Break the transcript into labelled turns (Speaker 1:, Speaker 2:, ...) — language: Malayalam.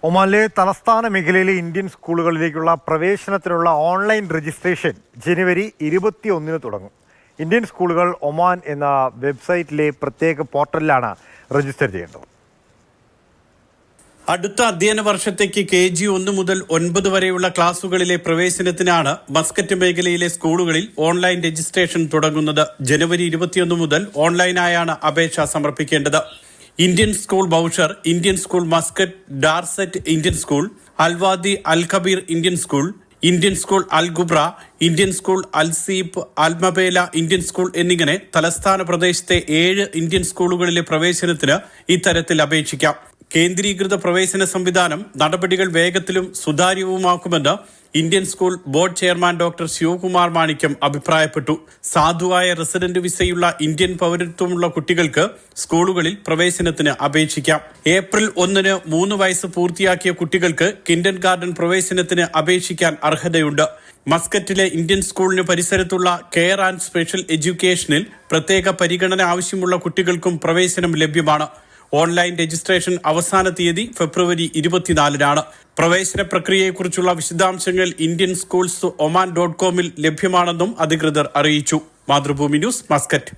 Speaker 1: ഒമാനിലെ തലസ്ഥാന മേഖലയിലെ ഇന്ത്യൻ സ്കൂളുകളിലേക്കുള്ള പ്രവേശനത്തിനുള്ള ഓൺലൈൻ രജിസ്ട്രേഷൻ ജനുവരി 21 തുടങ്ങും. ഇന്ത്യൻ സ്കൂളുകൾ ഒമാൻ എന്ന വെബ്സൈറ്റിലെ പ്രത്യേക പോർട്ടലിലാണ് രജിസ്റ്റർ ചെയ്യേണ്ടത്.
Speaker 2: അടുത്ത അധ്യയന വർഷത്തേക്ക് KG 1 മുതൽ 9 വരെയുള്ള ക്ലാസുകളിലെ പ്രവേശനത്തിനാണ് മസ്കറ്റ് മേഖലയിലെ സ്കൂളുകളിൽ ഓൺലൈൻ രജിസ്ട്രേഷൻ തുടങ്ങുന്നത്. ജനുവരി 21 മുതൽ ഓൺലൈനായാണ് അപേക്ഷ സമർപ്പിക്കേണ്ടത്. Indian school Bousher, Indian school Muscat, Darsait Indian school, Al Wadi Al Kabir Indian school, Indian school Al Ghubra, Indian school Al Seeb, Al Mabela Indian school എന്നിങ്ങനെ തലസ്ഥാന പ്രദേശത്തെ 7 ഇന്ത്യൻ സ്കൂളുകളിലെ പ്രവേശനത്തിന് ഇത്തരത്തിൽ അപേക്ഷിക്കാം. കേന്ദ്രീകൃത പ്രവേശന സംവിധാനം നടപടികൾ വേഗത്തിലും സുതാര്യവുമാക്കുമെന്ന് Indian school board chairman doctor Sivakumar Manickam അഭിപ്രായപ്പെട്ടു. സാധുവായ റെസിഡന്റ് വിസയുള്ള ഇന്ത്യൻ പൗരത്വമുള്ള കുട്ടികൾക്ക് സ്കൂളുകളിൽ പ്രവേശനത്തിന് അപേക്ഷിക്കാം. ഏപ്രിൽ 1 3 വയസ്സ് പൂർത്തിയാക്കിയ കുട്ടികൾക്ക് കിൻഡർ ഗാർഡൻ പ്രവേശനത്തിന് അപേക്ഷിക്കാൻ അർഹതയുണ്ട്. മസ്കറ്റിലെ ഇന്ത്യൻ സ്കൂളിന് പരിസരത്തുള്ള കെയർ ആൻഡ് സ്പെഷ്യൽ എഡ്യൂക്കേഷനിൽ പ്രത്യേക പരിഗണന ആവശ്യമുള്ള കുട്ടികൾക്കും പ്രവേശനം ലഭ്യമാണ്. ഓൺലൈൻ രജിസ്ട്രേഷൻ അവസാന തീയതി ഫെബ്രുവരി 24 പ്രവേശന പ്രക്രിയയെക്കുറിച്ചുള്ള വിശദാംശങ്ങൾ ഇന്ത്യൻ സ്കൂൾസ് ഒമാൻ .com ലഭ്യമാണെന്നും അധികൃതർ അറിയിച്ചു. Mathrubhumi news, Muscat.